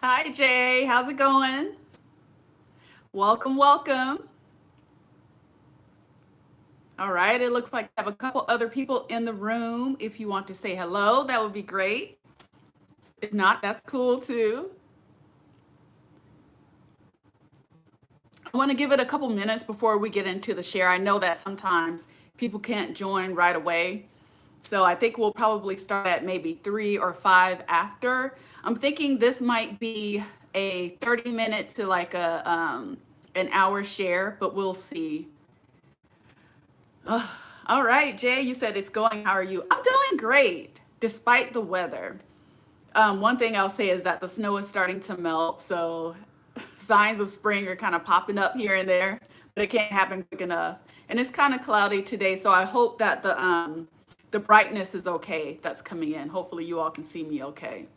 Hi, Jay. How's it going? Welcome, welcome. All right, it looks like I have a couple other people in the room. If you want to say hello, that would be great. If not, that's cool too. I want to give it a couple minutes before we get into the share. I know that sometimes people can't join right away. So I think we'll probably start at maybe 3 or 5 after. I'm thinking this might be a 30 minute to like an hour share, but we'll see. Ugh. All right, Jay, you said it's going. How are you? I'm doing great despite the weather. One thing I'll say is that the snow is starting to melt, so signs of spring are kind of popping up here and there, but it can't happen quick enough. And it's kind of cloudy today, so I hope that the brightness is okay that's coming in. Hopefully, you all can see me okay.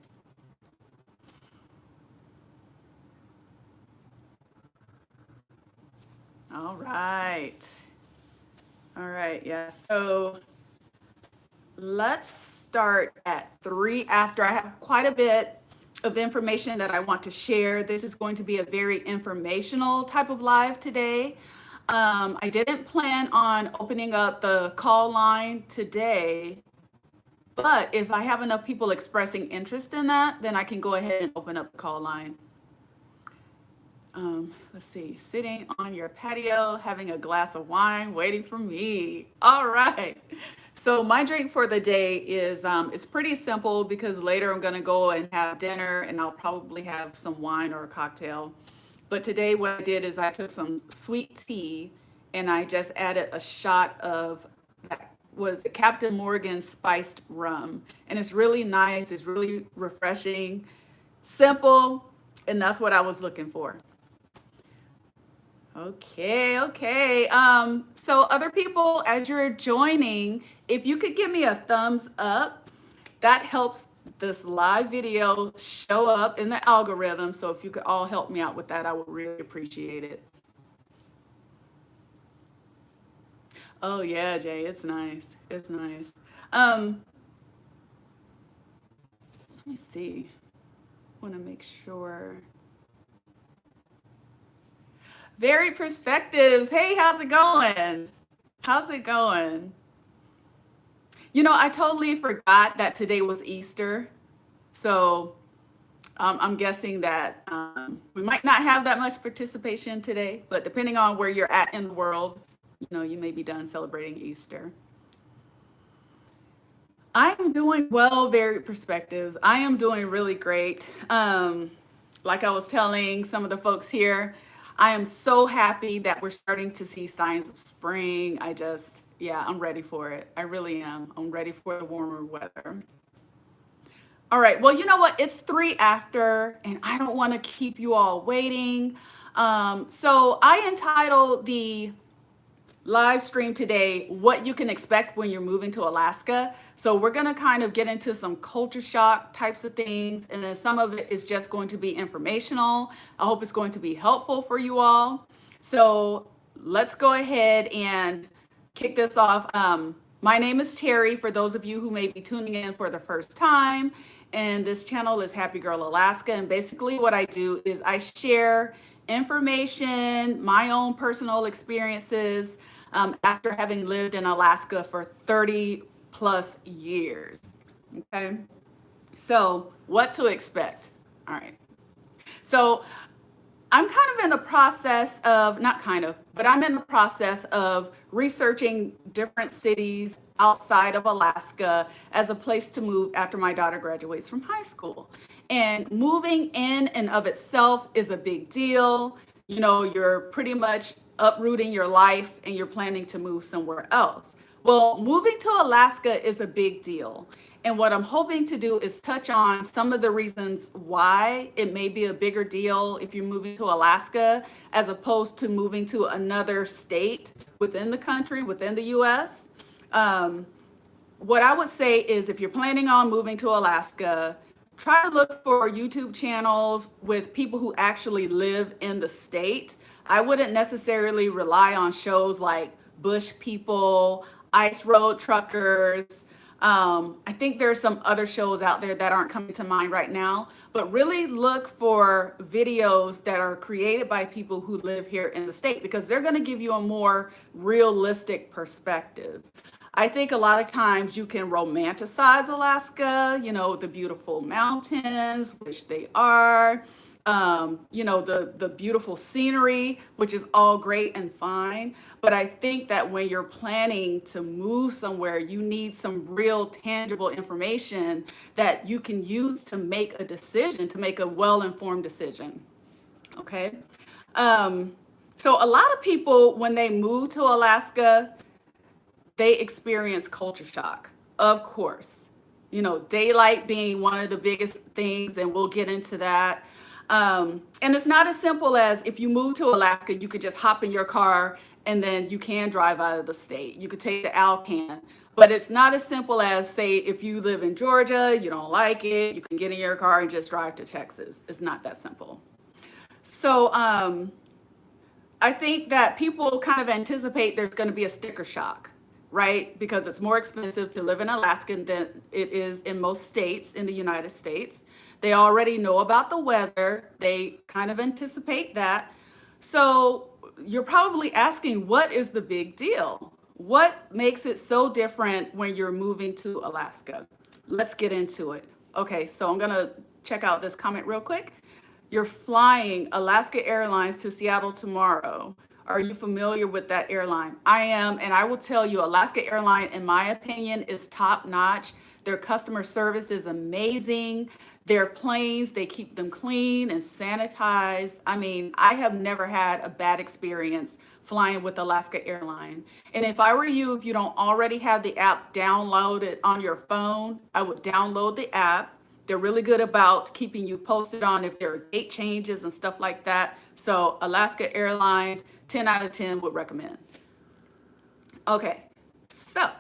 All right. All right, yeah. So let's start at 3 after. I have quite a bit of information that I want to share. This is going to be a very informational type of live today. I didn't plan on opening up the call line today, but if I have enough people expressing interest in that, then I can go ahead and open up the call line. Let's see, sitting on your patio, having a glass of wine, waiting for me. All right. So my drink for the day is it's pretty simple because later I'm gonna go and have dinner and I'll probably have some wine or a cocktail. But today what I did is I took some sweet tea and I just added a shot of that was Captain Morgan spiced rum. And it's really nice, it's really refreshing, simple, and that's what I was looking for. Okay, okay. So other people, as you're joining, if you could give me a thumbs up, that helps this live video show up in the algorithm. So if you could all help me out with that, I would really appreciate it. Oh yeah, Jay, it's nice. It's nice. Um, Let me see. Want to make sure. Very perspectives. Hey, how's it going? How's it going? You know, I totally forgot that today was Easter. So I'm guessing that we might not have that much participation today, but depending on where you're at in the world, you may be done celebrating Easter. I am doing well, varied perspectives. I am doing really great. Like I was telling some of the folks here, I am so happy that we're starting to see signs of spring. Yeah, I'm ready for it. I really am. I'm ready for the warmer weather. All right. Well, you know what? It's 3 after, and I don't want to keep you all waiting. So I entitled the live stream today what you can expect when you're moving to Alaska. So we're going to kind of get into some culture shock types of things, and then some of it is just going to be informational. I hope it's going to be helpful for you all. So let's go ahead and kick this off. My name is Terry, for those of you who may be tuning in for the first time. And this channel is Happy Girl Alaska. And basically, what I do is I share information, my own personal experiences after having lived in Alaska for 30 plus years. Okay. So, what to expect? All right. So, I'm kind of in the process of, not kind of, but I'm in the process of researching different cities outside of Alaska as a place to move after my daughter graduates from high school. And moving in and of itself is a big deal. You're pretty much uprooting your life and you're planning to move somewhere else. Well, moving to Alaska is a big deal. And what I'm hoping to do is touch on some of the reasons why it may be a bigger deal if you're moving to Alaska as opposed to moving to another state within the country, within the US. Um, what I would say is if you're planning on moving to Alaska, try to look for YouTube channels with people who actually live in the state. I wouldn't necessarily rely on shows like Bush People, Ice Road Truckers. I think there's some other shows out there that aren't coming to mind right now, but really look for videos that are created by people who live here in the state because they're going to give you a more realistic perspective. I think a lot of times you can romanticize Alaska, you know, the beautiful mountains, which they are, you know, the beautiful scenery, which is all great and fine. But I think that when you're planning to move somewhere, you need some real tangible information that you can use to make a decision, to make a well-informed decision. Okay. Um, so a lot of people, when they move to Alaska, they experience culture shock, of course. You know, daylight being one of the biggest things, and we'll get into that. And it's not as simple as if you move to Alaska, you could just hop in your car and then you can drive out of the state. You could take the Alcan. But it's not as simple as, say, if you live in Georgia, you don't like it, you can get in your car and just drive to Texas. It's not that simple. So I think that people kind of anticipate there's going to be a sticker shock, right? Because it's more expensive to live in Alaska than it is in most states in the United States. They already know about the weather. They kind of anticipate that. So you're probably asking, what is the big deal? What makes it so different when you're moving to Alaska? Let's get into it. Okay, so I'm gonna check out this comment real quick. You're flying Alaska Airlines to Seattle tomorrow. Are you familiar with that airline? I am, and I will tell you, Alaska Airline, in my opinion, is top notch. Their customer service is amazing. Their planes, they keep them clean and sanitized. I mean, I have never had a bad experience flying with Alaska Airline. And if I were you, if you don't already have the app downloaded on your phone, I would download the app. They're really good about keeping you posted on if there are date changes and stuff like that. So Alaska Airlines, 10 out of 10 would recommend. Okay, so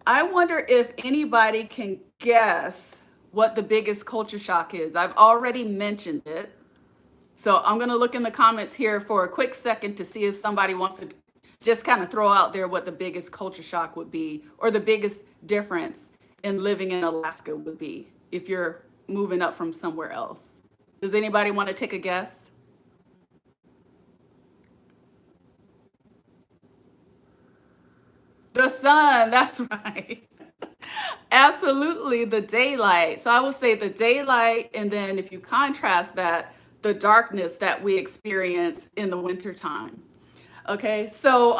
I wonder if anybody can guess what the biggest culture shock is. I've already mentioned it. So I'm gonna look in the comments here for a quick second to see if somebody wants to just kind of throw out there what the biggest culture shock would be, or the biggest difference in living in Alaska would be if you're moving up from somewhere else. Does anybody want to take a guess? The sun, that's right. Absolutely, the daylight. So I would say the daylight, and then if you contrast that, the darkness that we experience in the wintertime. Okay, so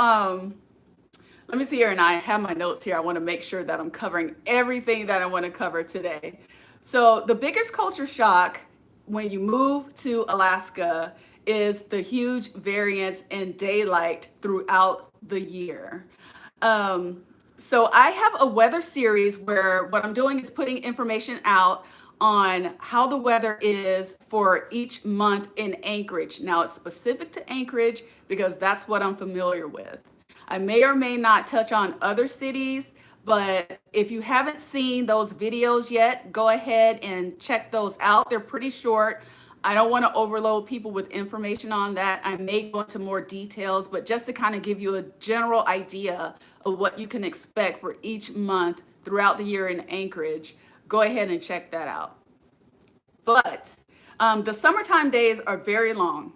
let me see here, and I have my notes here. I want to make sure that I'm covering everything that I want to cover today. So the biggest culture shock when you move to Alaska is the huge variance in daylight throughout the year. Um, so I have a weather series where what I'm doing is putting information out on how the weather is for each month in Anchorage. Now it's specific to Anchorage because that's what I'm familiar with. I may or may not touch on other cities, but if you haven't seen those videos yet, go ahead and check those out. They're pretty short. I don't want to overload people with information on that. I may go into more details, but just to kind of give you a general idea of what you can expect for each month throughout the year in Anchorage, go ahead and check that out. But the summertime days are very long,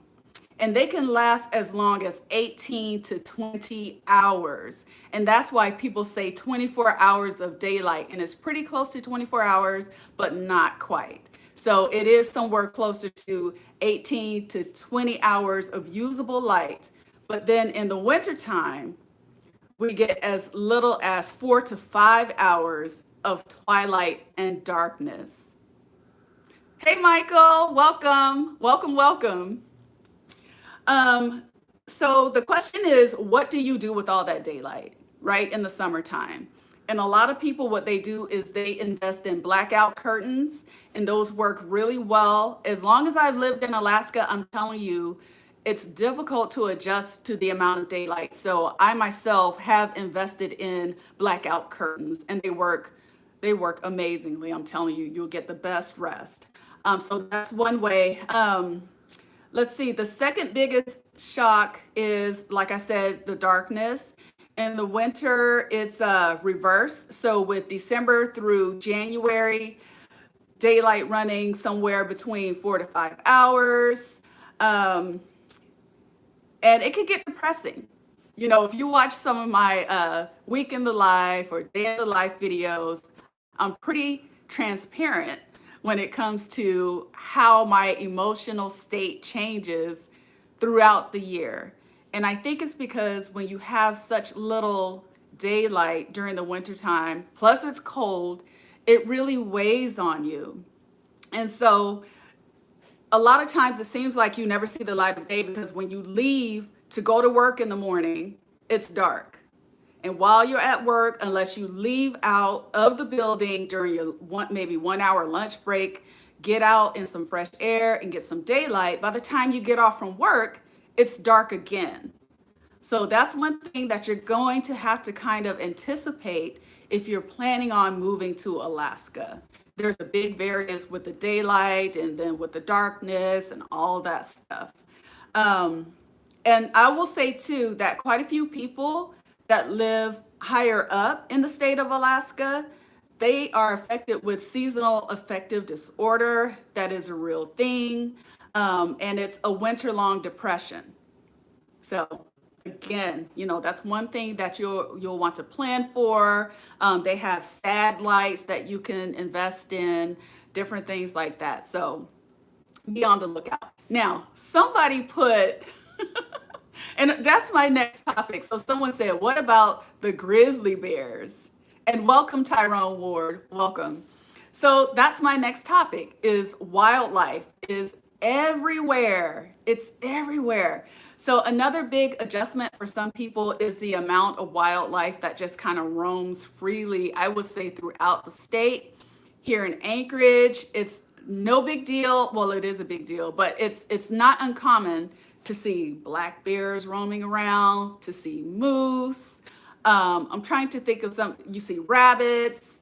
and they can last as long as 18 to 20 hours. And that's why people say 24 hours of daylight, and it's pretty close to 24 hours, but not quite. So it is somewhere closer to 18 to 20 hours of usable light. But then in the wintertime, we get as little as 4 to 5 hours of twilight and darkness. Hey, Michael, welcome, welcome, welcome. So the question is, what do you do with all that daylight, right, in the summertime? And a lot of people, what they do is they invest in blackout curtains, and those work really well. As long as I've lived in Alaska, I'm telling you, it's difficult to adjust to the amount of daylight. So I myself have invested in blackout curtains, and they work amazingly. I'm telling you, you'll get the best rest. So that's one way. Let's see, the second biggest shock is, like I said, the darkness. In the winter, it's reverse. So with December through January, daylight running somewhere between 4 to 5 hours. Um, and it can get depressing. You know, if you watch some of my week in the life or day in the life videos, I'm pretty transparent when it comes to how my emotional state changes throughout the year. And I think it's because when you have such little daylight during the wintertime, plus it's cold, it really weighs on you. And so a lot of times it seems like you never see the light of day because when you leave to go to work in the morning, it's dark. And while you're at work, unless you leave out of the building during your maybe 1 hour lunch break, get out in some fresh air and get some daylight, by the time you get off from work, it's dark again. So that's one thing that you're going to have to kind of anticipate if you're planning on moving to Alaska. There's a big variance with the daylight and then with the darkness and all that stuff. Um, and I will say too that quite a few people that live higher up in the state of Alaska, they are affected with seasonal affective disorder. That is a real thing. And it's a winter-long depression. So again, you know, that's one thing that you'll want to plan for. They have sad lights that you can invest in, different things like that. So be on the lookout. Now, somebody put, and that's my next topic. So someone said, what about the grizzly bears? And welcome, Tyrone Ward. Welcome. So that's my next topic is wildlife is everywhere. It's everywhere. So another big adjustment for some people is the amount of wildlife that just kind of roams freely, I would say, throughout the state. Here in Anchorage, it's no big deal. Well, it is a big deal, but it's not uncommon to see black bears roaming around, to see moose. I'm trying to think of some, you see rabbits,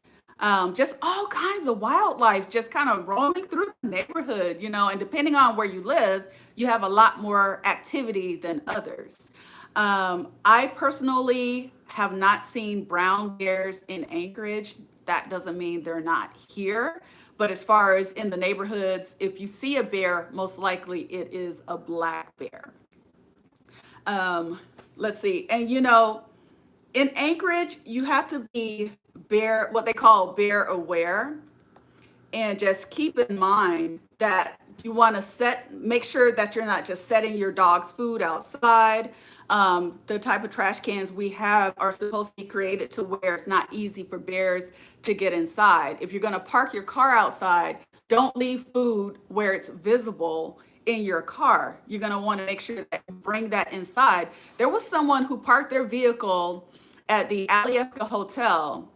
just all kinds of wildlife just kind of roaming through the neighborhood, you know, and depending on where you live, you have a lot more activity than others. I personally have not seen brown bears in Anchorage. That doesn't mean they're not here. But as far as in the neighborhoods, if you see a bear, most likely it is a black bear. Um, let's see. And you know, in Anchorage, you have to be bear, what they call bear aware, and just keep in mind that you want to make sure that you're not just setting your dog's food outside. The type of trash cans we have are supposed to be created to where it's not easy for bears to get inside. If you're going to park your car outside, don't leave food where it's visible in your car. You're going to want to make sure that you bring that inside. There was someone who parked their vehicle at the Alyeska Hotel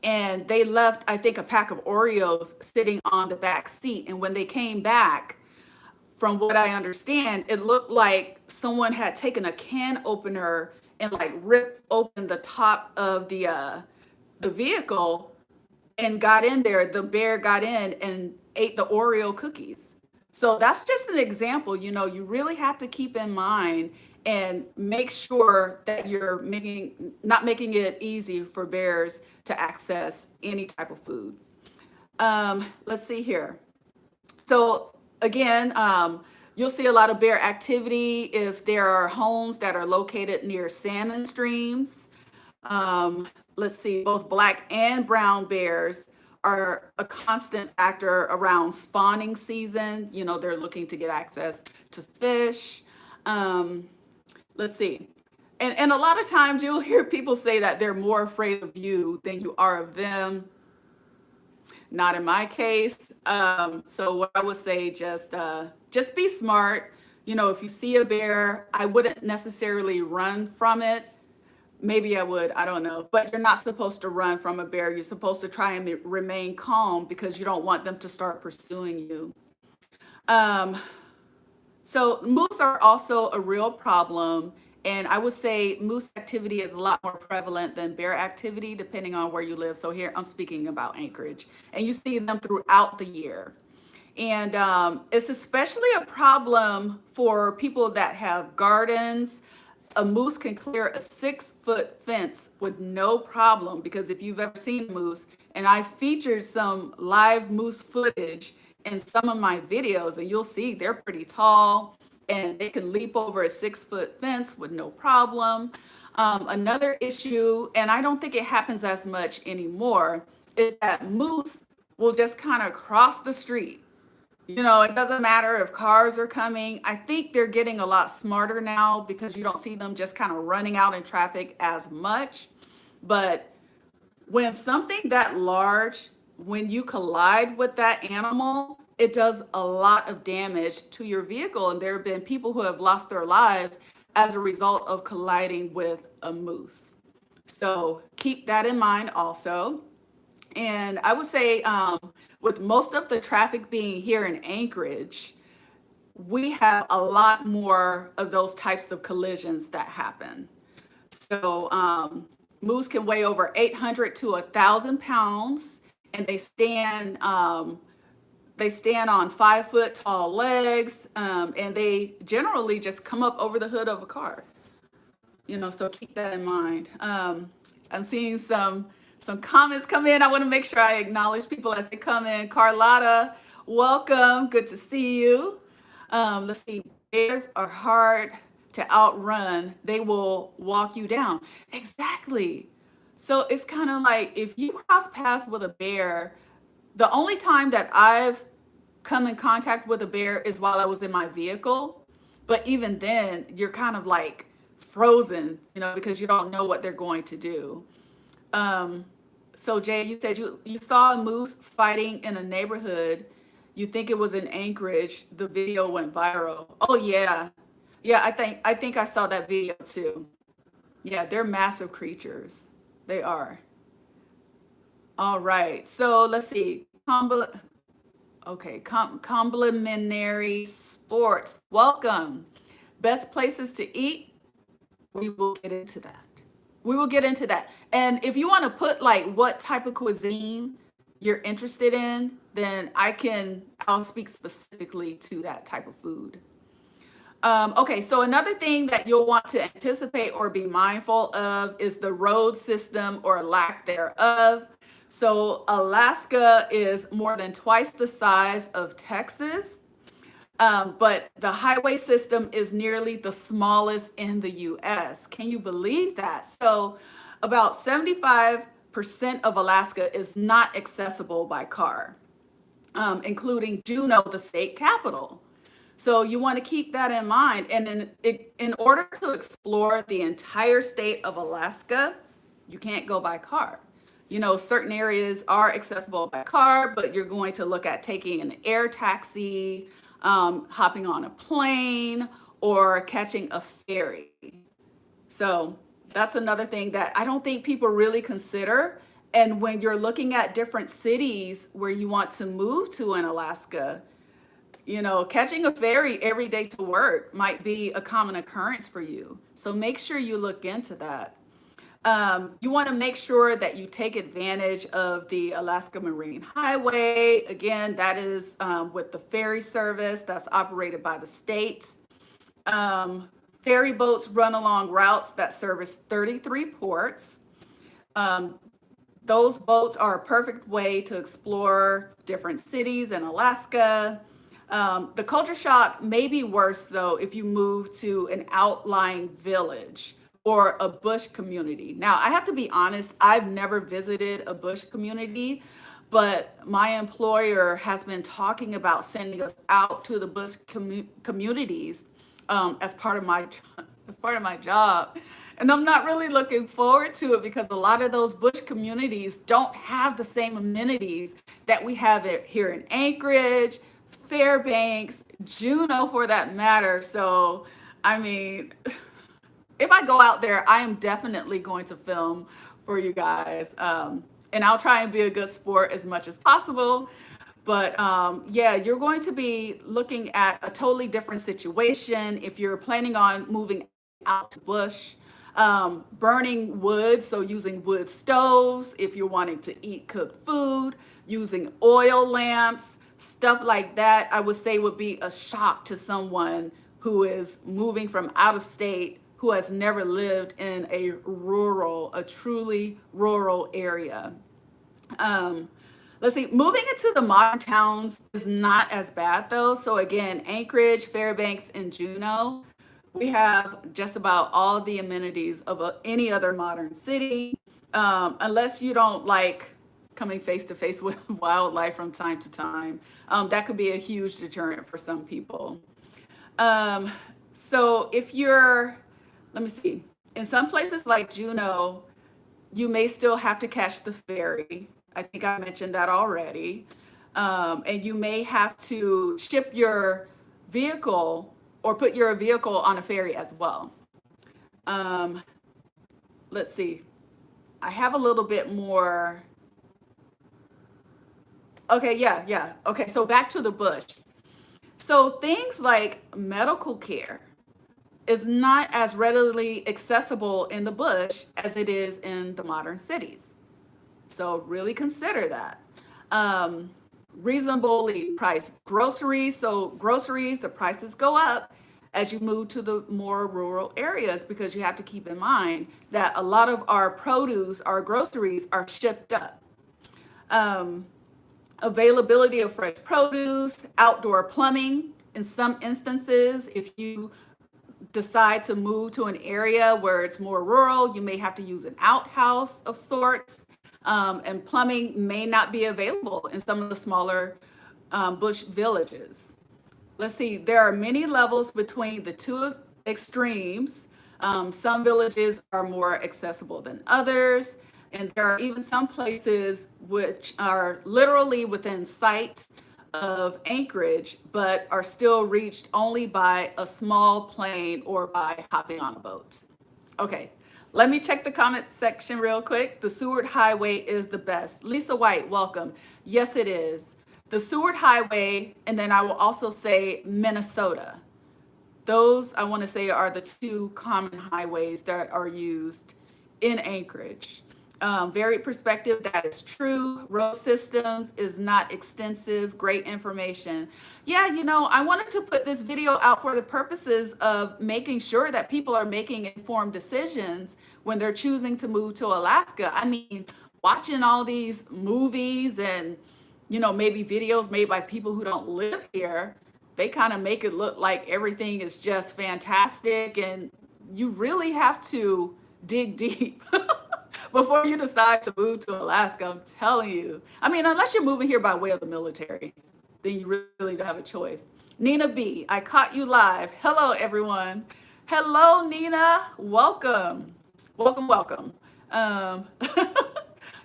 and they left, I think, a pack of Oreos sitting on the back seat. And when they came back, from what I understand, it looked like someone had taken a can opener and like ripped open the top of the vehicle and got in there. The bear got in and ate the Oreo cookies. So that's just an example. You know, you really have to keep in mind and make sure that you're not making it easy for bears to access any type of food. Let's see here. So again, you'll see a lot of bear activity if there are homes that are located near salmon streams. Let's see, both black and brown bears are a constant factor around spawning season. You know, they're looking to get access to fish. Let's see. And a lot of times you'll hear people say that they're more afraid of you than you are of them. Not in my case. So what I would say, just be smart. You know, if you see a bear, I wouldn't necessarily run from it. Maybe I would, I don't know. But you're not supposed to run from a bear. You're supposed to try and remain calm because you don't want them to start pursuing you. So moose are also a real problem. And I would say moose activity is a lot more prevalent than bear activity, depending on where you live. So here I'm speaking about Anchorage. And you see them throughout the year. And it's especially a problem for people that have gardens. A moose can clear a 6-foot fence with no problem because if you've ever seen a moose And I featured some live moose footage in some of my videos, and you'll see they're pretty tall and they can leap over a 6 foot fence with no problem. Another issue, and I don't think it happens as much anymore, is that moose will just kind of cross the street. It doesn't matter if cars are coming. I think they're getting a lot smarter now because you don't see them just kind of running out in traffic as much. But when something that large, when you collide with that animal, it does a lot of damage to your vehicle. And there have been people who have lost their lives as a result of colliding with a moose. So keep that in mind also. And I would say, with most of the traffic being here in Anchorage, we have a lot more of those types of collisions that happen. So moose can weigh over 800 to 1,000 pounds, and they stand on 5 foot tall legs, and they generally just come up over the hood of a car. So keep that in mind. I'm seeing some comments come in. I want to make sure I acknowledge people as they come in. Carlotta, welcome. Good to see you. Let's see. Bears are hard to outrun. They will walk you down. Exactly. So it's kind of like if you cross paths with a bear, the only time that I've come in contact with a bear is while I was in my vehicle. But even then, you're kind of like frozen, because you don't know what they're going to do. So Jay, you said you saw a moose fighting in a neighborhood. You think it was in Anchorage. The video went viral. Oh yeah. Yeah, I think I saw that video too. Yeah, they're massive creatures. They are. All right. So let's see. Okay, complimentary sports. Welcome. Best places to eat. We will get into that. We will get into that. And if you want to put like what type of cuisine you're interested in, then I'll speak specifically to that type of food. Okay, so another thing that you'll want to anticipate or be mindful of is the road system or lack thereof. So Alaska is more than twice the size of Texas, but the highway system is nearly the smallest in the US. Can you believe that? So about 75% of Alaska is not accessible by car, including Juneau, the state capital. So you want to keep that in mind. And in order to explore the entire state of Alaska, you can't go by car. Certain areas are accessible by car, but you're going to look at taking an air taxi, hopping on a plane, or catching a ferry. So that's another thing that I don't think people really consider. And when you're looking at different cities where you want to move to in Alaska, catching a ferry every day to work might be a common occurrence for you. So make sure you look into that. You want to make sure that you take advantage of the Alaska Marine Highway. Again, that is with the ferry service that's operated by the state. Ferry boats run along routes that service 33 ports. Those boats are a perfect way to explore different cities in Alaska. The culture shock may be worse, though, if you move to an outlying village or a bush community. Now, I have to be honest, I've never visited a bush community, but my employer has been talking about sending us out to the bush communities as part of my job. And I'm not really looking forward to it because a lot of those bush communities don't have the same amenities that we have here in Anchorage, Fairbanks, Juneau for that matter. So, I mean, if I go out there, I am definitely going to film for you guys. And I'll try and be a good sport as much as possible. But yeah, you're going to be looking at a totally different situation if you're planning on moving out to bush. Burning wood, so using wood stoves if you're wanting to eat cooked food, using oil lamps, stuff like that, I would say would be a shock to someone who is moving from out of state, who has never lived in a truly rural area. Um, let's see, moving into the modern towns is not as bad though. So again, Anchorage, Fairbanks, and Juneau, we have just about all the amenities of any other modern city, unless you don't like coming face to face with wildlife from time to time. That could be a huge deterrent for some people. Um, so if you're, let me see, in some places like Juneau, you may still have to catch the ferry. I think I mentioned that already. And you may have to ship your vehicle or put your vehicle on a ferry as well. Um, let's see. I have a little bit more. Okay, yeah, yeah. Okay, so back to the bush. So things like medical care is not as readily accessible in the bush as it is in the modern cities. So really consider that. Um, Reasonably priced groceries. So groceries, the prices go up as you move to the more rural areas because you have to keep in mind that a lot of our produce, our groceries are shipped up. Um, Availability of fresh produce, outdoor plumbing. In some instances, if you decide to move to an area where it's more rural, you may have to use an outhouse of sorts, and plumbing may not be available in some of the smaller bush villages. Let's see, there are many levels between the two extremes. Some villages are more accessible than others, and there are even some places which are literally within sight of Anchorage, but are still reached only by a small plane or by hopping on a boat. Okay, let me check the comment section real quick. The Seward Highway is the best. Lisa White, welcome. Yes, it is. The Seward Highway, and then I will also say Minnesota. Those I want to say are the two common highways that are used in Anchorage. Varied perspective, that is true. Road systems is not extensive. Great information. Yeah, I wanted to put this video out for the purposes of making sure that people are making informed decisions when they're choosing to move to Alaska. I mean, watching all these movies and maybe videos made by people who don't live here, they kind of make it look like everything is just fantastic, and you really have to dig deep before you decide to move to Alaska. I'm telling you. I mean, unless you're moving here by way of the military, then you really don't have a choice. Nina B, I caught you live. Hello, everyone. Hello, Nina. Welcome. Welcome, welcome. Um,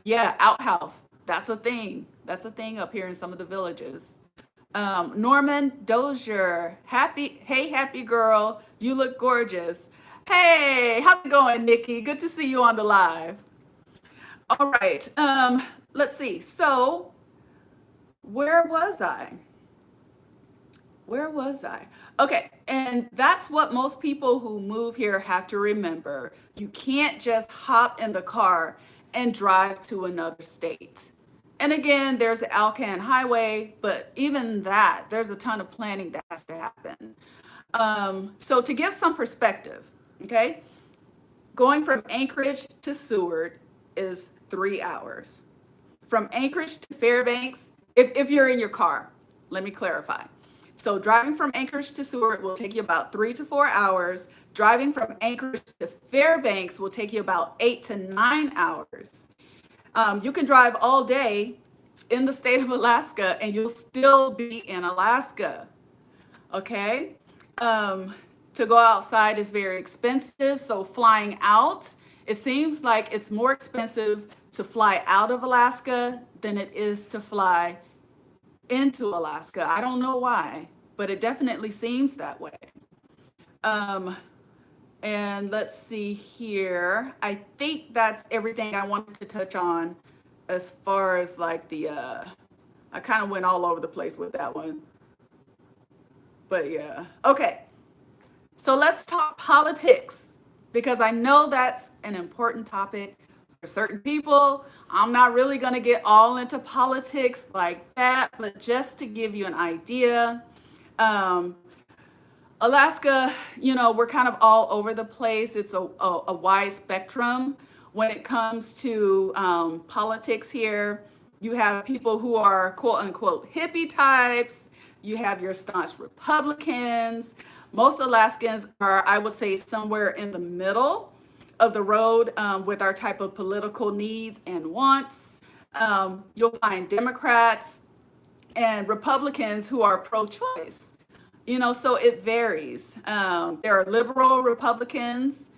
yeah, outhouse. That's a thing. That's a thing up here in some of the villages. Norman Dozier, hey, happy girl, you look gorgeous. Hey, how's it going, Nikki? Good to see you on the live. All right, let's see. So, where was I? Where was I? Okay, and that's what most people who move here have to remember. You can't just hop in the car and drive to another state. And again, there's the Alcan Highway, but even that, there's a ton of planning that has to happen. So to give some perspective, okay, going from Anchorage to Seward is 3 hours. From Anchorage to Fairbanks, if you're in your car, let me clarify. So driving from Anchorage to Seward will take you about 3 to 4 hours. Driving from Anchorage to Fairbanks will take you about 8 to 9 hours. You can drive all day in the state of Alaska and you'll still be in Alaska. Okay? To go outside is very expensive. So flying out, it seems like it's more expensive to fly out of Alaska than it is to fly into Alaska. I don't know why, but it definitely seems that way. And let's see here. I think that's everything I wanted to touch on as far as like I kind of went all over the place with that one. But yeah. Okay. So let's talk politics because I know that's an important topic for certain people. I'm not really going to get all into politics like that, but just to give you an idea, Alaska, we're kind of all over the place. It's a wide spectrum when it comes to politics here. You have people who are quote unquote hippie types. You have your staunch Republicans. Most Alaskans are, I would say, somewhere in the middle of the road with our type of political needs and wants. You'll find Democrats and Republicans who are pro choice. So it varies. There are liberal Republicans,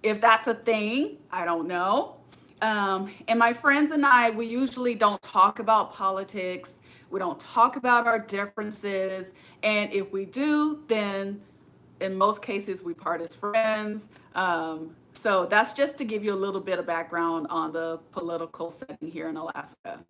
if that's a thing, I don't know. And my friends and I, we usually don't talk about politics. We don't talk about our differences. And if we do, then in most cases, we part as friends. So that's just to give you a little bit of background on the political setting here in Alaska.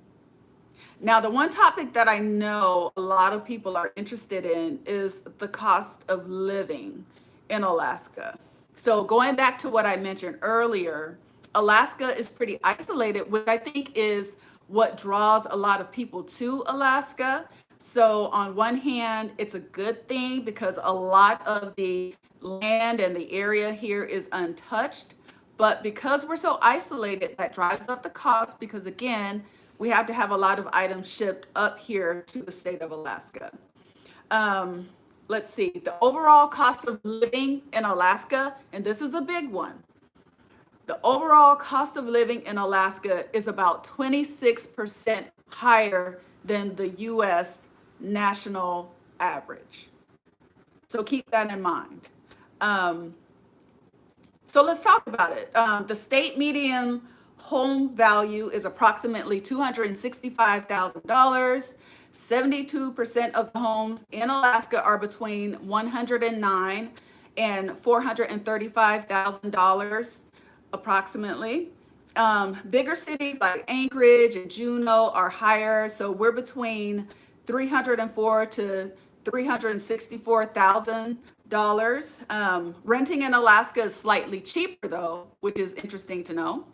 Now, the one topic that I know a lot of people are interested in is the cost of living in Alaska. So, going back to what I mentioned earlier, Alaska is pretty isolated, which I think is what draws a lot of people to Alaska. So, on one hand, it's a good thing because a lot of the land and the area here is untouched. But because we're so isolated, that drives up the cost because, again, we have to have a lot of items shipped up here to the state of Alaska. Let's see, the overall cost of living in Alaska, and this is a big one. The overall cost of living in Alaska is about 26% higher than the US national average. So keep that in mind. So let's talk about it. The state median home value is approximately $265,000. 72% of the homes in Alaska are between $109,000 and $435,000 approximately. Bigger cities like Anchorage and Juneau are higher, so we're between $304,000 to $364,000. Renting in Alaska is slightly cheaper though, which is interesting to know.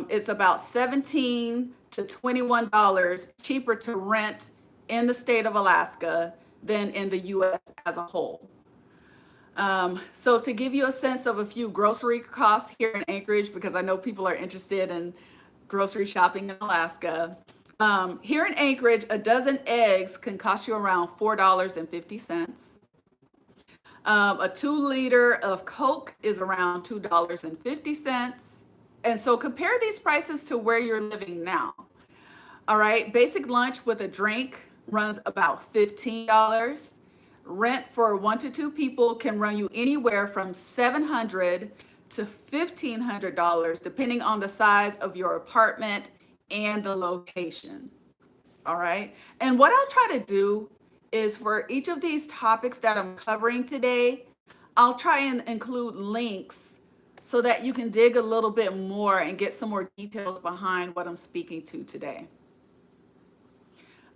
It's about $17 to $21 cheaper to rent in the state of Alaska than in the US as a whole. So to give you a sense of a few grocery costs here in Anchorage, because I know people are interested in grocery shopping in Alaska. Here in Anchorage, a dozen eggs can cost you around $4.50. A 2 liter of Coke is around $2.50. And so compare these prices to where you're living now. All right, basic lunch with a drink runs about $15. Rent for 1 to 2 people can run you anywhere from $700 to $1,500, depending on the size of your apartment and the location. All right, and what I'll try to do is for each of these topics that I'm covering today, I'll try and include links so that you can dig a little bit more and get some more details behind what I'm speaking to today.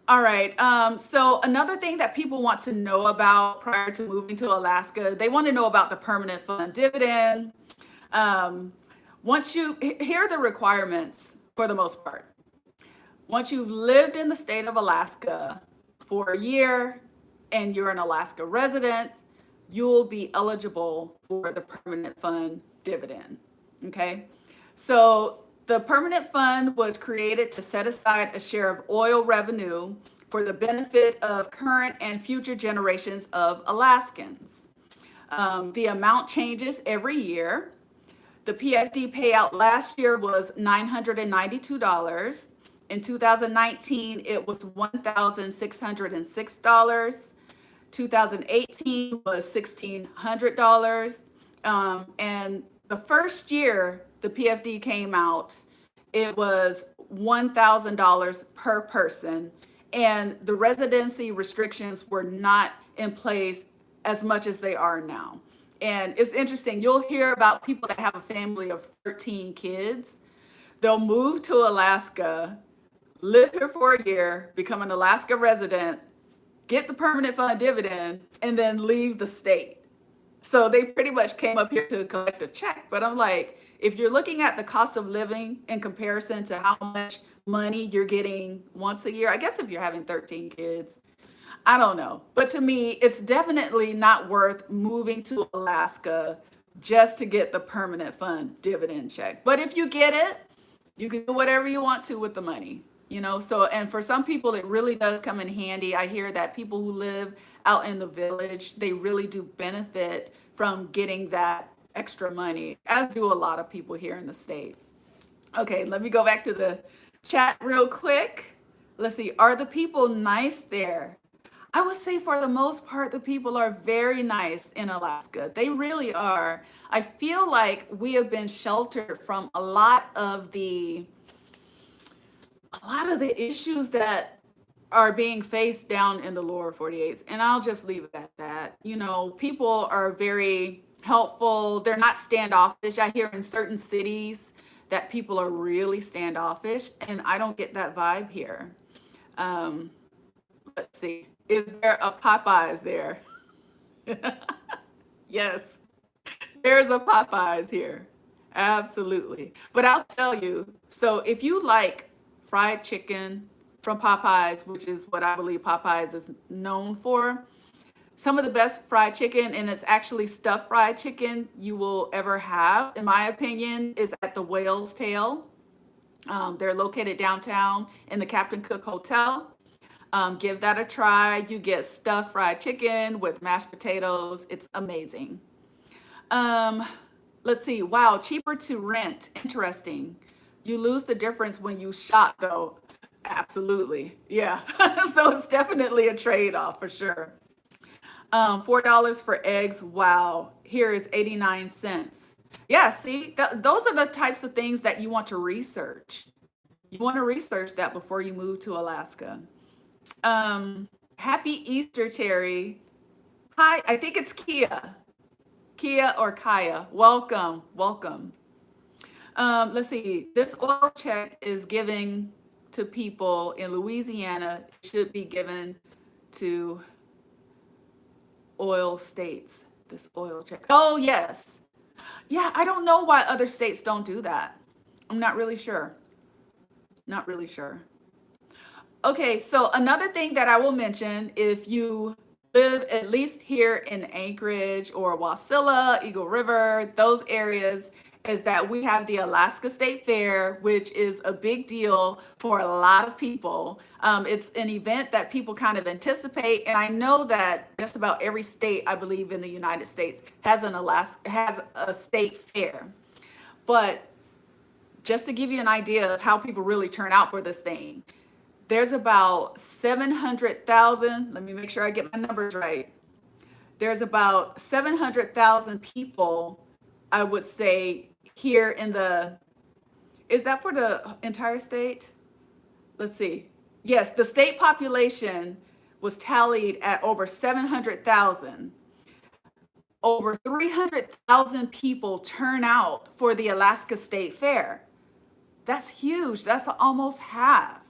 All right, so another thing that people want to know about prior to moving to Alaska, they want to know about the permanent fund dividend. Here are the requirements for the most part. Once you've lived in the state of Alaska for a year and you're an Alaska resident, you'll be eligible for the permanent fund dividend. Okay, so the permanent fund was created to set aside a share of oil revenue for the benefit of current and future generations of Alaskans. The amount changes every year. The PFD payout last year was $992. In 2019, it was $1,606. 2018 was $1,600. And the first year the PFD came out, it was $1,000 per person. And the residency restrictions were not in place as much as they are now. And it's interesting, you'll hear about people that have a family of 13 kids. They'll move to Alaska, live here for a year, become an Alaska resident, get the permanent fund dividend, and then leave the state. So they pretty much came up here to collect a check. But I'm like, if you're looking at the cost of living in comparison to how much money you're getting once a year, I guess if you're having 13 kids, I don't know. But to me, it's definitely not worth moving to Alaska just to get the permanent fund dividend check. But if you get it, you can do whatever you want to with the money. So and for some people it really does come in handy. I hear that people who live out in the village, they really do benefit from getting that extra money, as do a lot of people here in the state. Okay, let me go back to the chat real quick. Let's see, are the people nice there? I would say for the most part, the people are very nice in Alaska. They really are. I feel like we have been sheltered from a lot of the issues that are being faced down in the lower 48s. And I'll just leave it at that. People are very helpful. They're not standoffish. I hear in certain cities that people are really standoffish, and I don't get that vibe here. Um, let's see. Is there a Popeyes there? Yes, there's a Popeyes here. Absolutely. But I'll tell you, so if you like fried chicken from Popeyes, which is what I believe Popeyes is known for, some of the best fried chicken, and it's actually stuffed fried chicken you will ever have, in my opinion, is at the Whale's Tail. They're located downtown in the Captain Cook Hotel. Give that a try. You get stuffed fried chicken with mashed potatoes. It's amazing. Um, let's see. Wow, cheaper to rent. Interesting. You lose the difference when you shop, though. Absolutely. Yeah. So it's definitely a trade-off for sure. $4 for eggs. Wow. Here is 89 cents. Yeah, see, those are the types of things that you want to research. You want to research that before you move to Alaska. Happy Easter, Terry. Hi, I think it's Kia. Kia or Kaya. Welcome, welcome. Let's see. This oil check is giving to people in Louisiana. It should be given to oil states. This oil check. Oh, yes. Yeah, I don't know why other states don't do that. I'm not really sure. Not really sure. Okay, so another thing that I will mention, if you live at least here in Anchorage or Wasilla, Eagle River, those areas, is that we have the Alaska State Fair, which is a big deal for a lot of people. It's an event that people kind of anticipate, and I know that just about every state, I believe, in the United States has a state fair. But just to give you an idea of how people really turn out for this thing, there's about 700,000. Let me make sure I get my numbers right. There's about 700,000 people, I would say, here in is that for the entire state? Let's see. Yes, the state population was tallied at over 700,000. Over 300,000 people turn out for the Alaska State Fair. That's huge. That's almost half.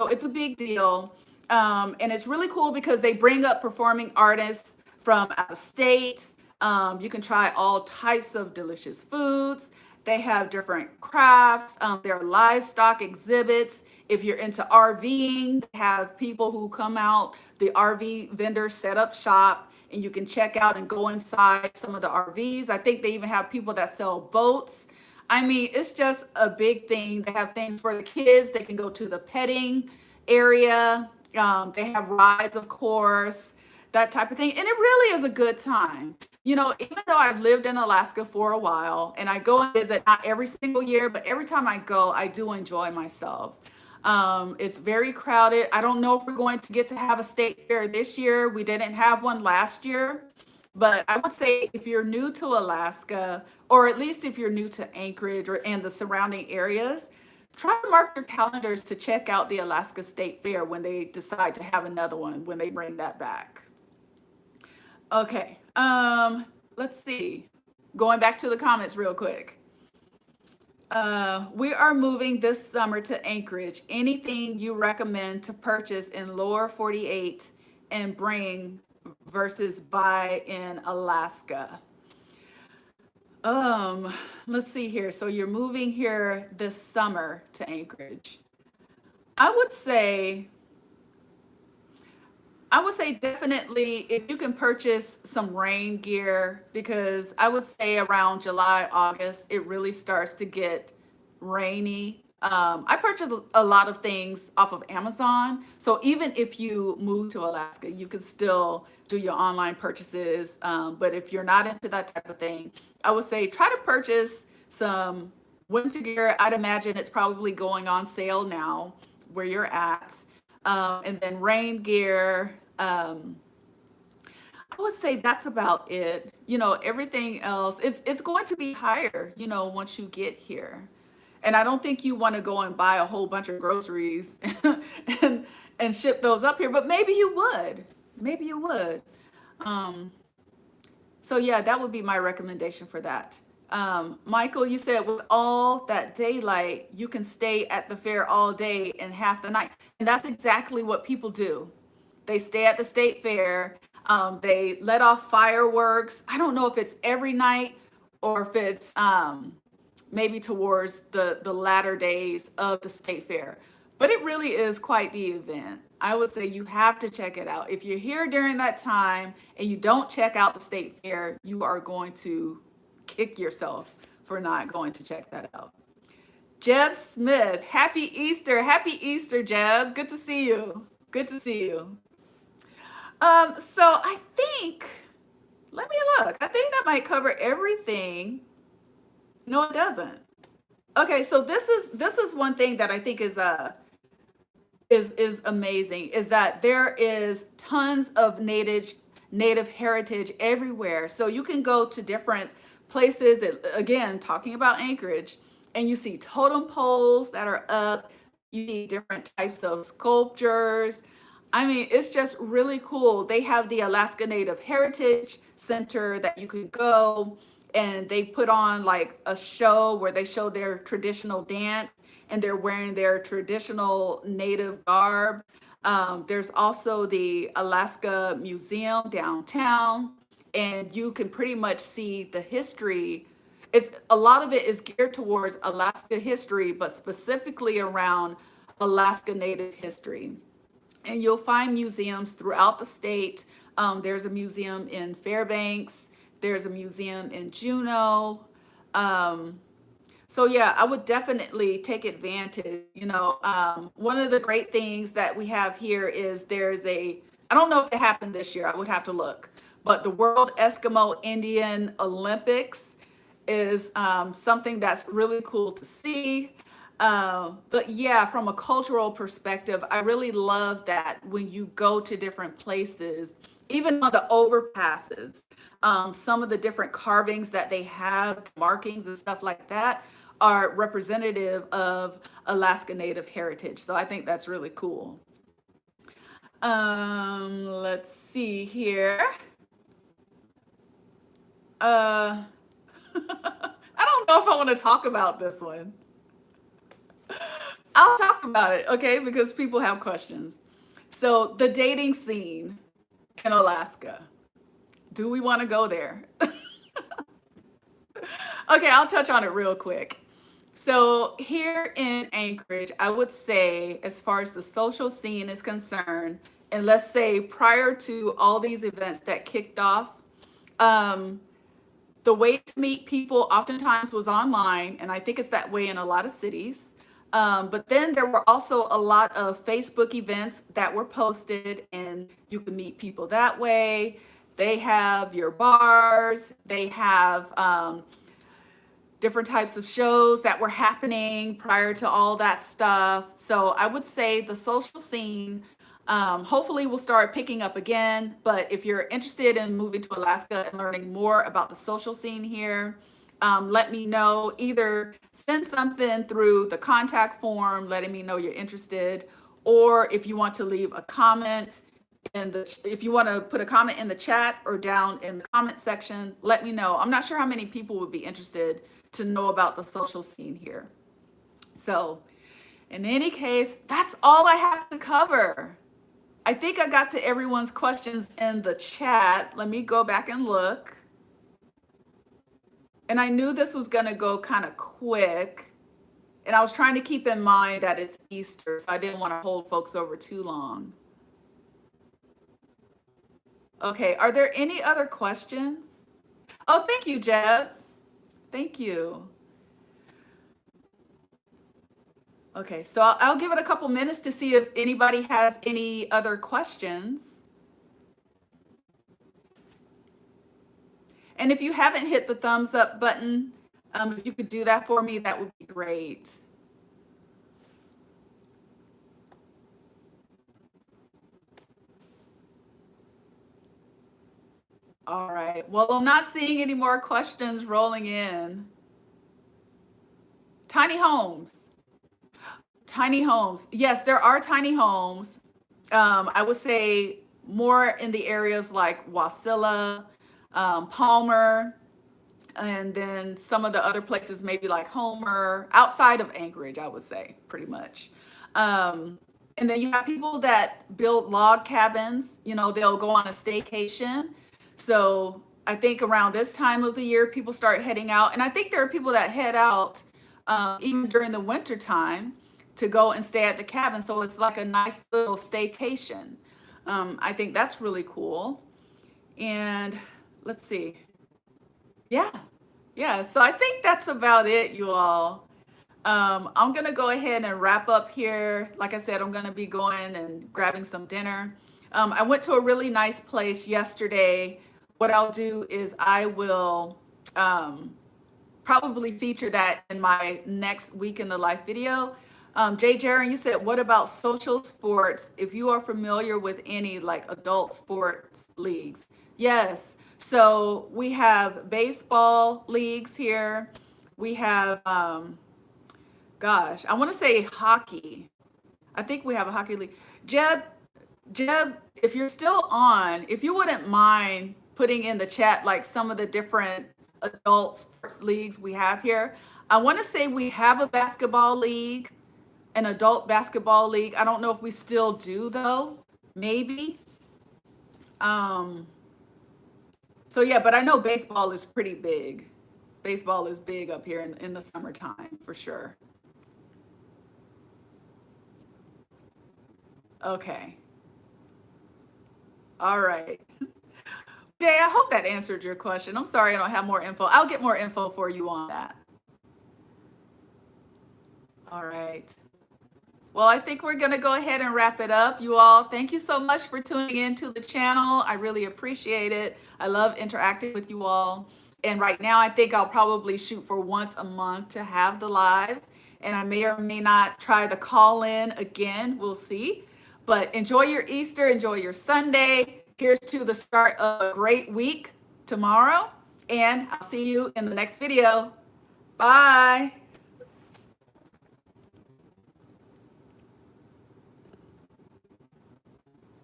So it's a big deal. And it's really cool because they bring up performing artists from out of state. You can try all types of delicious foods. They have different crafts. There are livestock exhibits. If you're into RVing, they have people who come out, the RV vendors set up shop, and you can check out and go inside some of the RVs. I think they even have people that sell boats. I mean, it's just a big thing. They have things for the kids. They can go to the petting area. They have rides, of course, that type of thing. And it really is a good time. Even though I've lived in Alaska for a while and I go and visit not every single year, but every time I go, I do enjoy myself. It's very crowded. I don't know if we're going to get to have a state fair this year. We didn't have one last year. But I would say if you're new to Alaska, or at least if you're new to Anchorage and the surrounding areas, try to mark your calendars to check out the Alaska State Fair when they decide to have another one, when they bring that back. Okay, let's see. Going back to the comments real quick. We are moving this summer to Anchorage. Anything you recommend to purchase in lower 48 and bring versus buy in Alaska? Let's see here. So you're moving here this summer to Anchorage. I would say definitely if you can purchase some rain gear, because I would say around July, August, it really starts to get rainy I purchase a lot of things off of Amazon. So even if you move to Alaska, you can still do your online purchases. But if you're not into that type of thing, I would say try to purchase some winter gear. I'd imagine it's probably going on sale now where you're at. And then rain gear. I would say that's about it. Everything else, it's going to be higher, once you get here. And I don't think you want to go and buy a whole bunch of groceries and and ship those up here, but maybe you would. Maybe you would. Um, so yeah, that would be my recommendation for that. Michael, you said with all that daylight, you can stay at the fair all day and half the night. And that's exactly what people do. They stay at the state fair. They let off fireworks. I don't know if it's every night or if it's maybe towards the latter days of the state fair. But it really is quite the event. I would say you have to check it out. If you're here during that time and you don't check out the state fair, you are going to kick yourself for not going to check that out. Jeb Smith, happy Easter. Happy Easter, Jeb. Good to see you. Good to see you. So I think, let me look. I think that might cover everything. No, it doesn't. Okay, so this is one thing that I think is amazing is that there is tons of native heritage everywhere. So you can go to different places, again, talking about Anchorage, and you see totem poles that are up. You see different types of sculptures. I mean, it's just really cool. They have the Alaska Native Heritage Center that you can go, and they put on like a show where they show their traditional dance and they're wearing their traditional native garb. There's also the Alaska Museum downtown, and you can pretty much see the history. It's a lot of it is geared towards Alaska history, but specifically around Alaska Native history. And you'll find museums throughout the state. There's a museum in Fairbanks. There's a museum in Juneau. Um, so yeah, I would definitely take advantage. One of the great things that we have here is I don't know if it happened this year, I would have to look, but the World Eskimo Indian Olympics is something that's really cool to see. But yeah, from a cultural perspective, I really love that when you go to different places, even on the overpasses, some of the different carvings that they have, markings and stuff like that, are representative of Alaska Native heritage. So I think that's really cool. Let's see here. Uh, I don't know if I want to talk about this one. I'll talk about it, okay? Because people have questions. So, the dating scene in Alaska. Do we want to go there? Okay, I'll touch on it real quick. So, here in Anchorage, I would say, as far as the social scene is concerned, and let's say prior to all these events that kicked off, um, the way to meet people oftentimes was online, and I think it's that way in a lot of cities. But then there were also a lot of Facebook events that were posted, and you can meet people that way. They have your bars, they have different types of shows that were happening prior to all that stuff. So I would say the social scene hopefully will start picking up again. But if you're interested in moving to Alaska and learning more about the social scene here, let me know. Either send something through the contact form letting me know you're interested, or if you want to leave a comment if you want to put a comment in the chat or down in the comment section, let me know. I'm not sure how many people would be interested to know about the social scene here. So in any case, that's all I have to cover. I think I got to everyone's questions in the chat. Let me go back and look. And I knew this was going to go kind of quick. And I was trying to keep in mind that it's Easter, so I didn't want to hold folks over too long. Okay, are there any other questions? Oh, thank you, Jeb. Thank you. Okay, so I'll give it a couple minutes to see if anybody has any other questions. And if you haven't hit the thumbs up button, if you could do that for me, that would be great. All right. Well, I'm not seeing any more questions rolling in. Tiny homes. Tiny homes. Yes, there are tiny homes. I would say more in the areas like Wasilla, Palmer, and then some of the other places, maybe like Homer, outside of Anchorage, I would say, pretty much. And then you have people that build log cabins, they'll go on a staycation. So I think around this time of the year, people start heading out. And I think there are people that head out even during the winter time to go and stay at the cabin. So it's like a nice little staycation. I think that's really cool. And let's see. Yeah. Yeah. So I think that's about it, you all. I'm going to go ahead and wrap up here. Like I said, I'm going to be going and grabbing some dinner. I went to a really nice place yesterday. What I'll do is I will probably feature that in my next week in the life video. Jay Jaren, you said, what about social sports? If you are familiar with any like adult sports leagues. Yes. So we have baseball leagues here. We have, gosh, I want to say hockey. I think we have a hockey league. Jeb, if you're still on, if you wouldn't mind putting in the chat like some of the different adult sports leagues we have here. I want to say we have a basketball league, an adult basketball league. I don't know if we still do though. Maybe. Um, so yeah, but I know baseball is pretty big. Baseball is big up here in the summertime for sure. Okay. All right. Jay, I hope that answered your question. I'm sorry I don't have more info. I'll get more info for you on that. All right. Well, I think we're going to go ahead and wrap it up. You all, thank you so much for tuning in to the channel. I really appreciate it. I love interacting with you all. And right now, I think I'll probably shoot for once a month to have the lives. And I may or may not try the call in again. We'll see. But enjoy your Easter. Enjoy your Sunday. Here's to the start of a great week tomorrow. And I'll see you in the next video. Bye.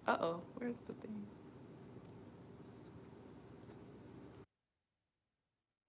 Uh-oh, where's the thing?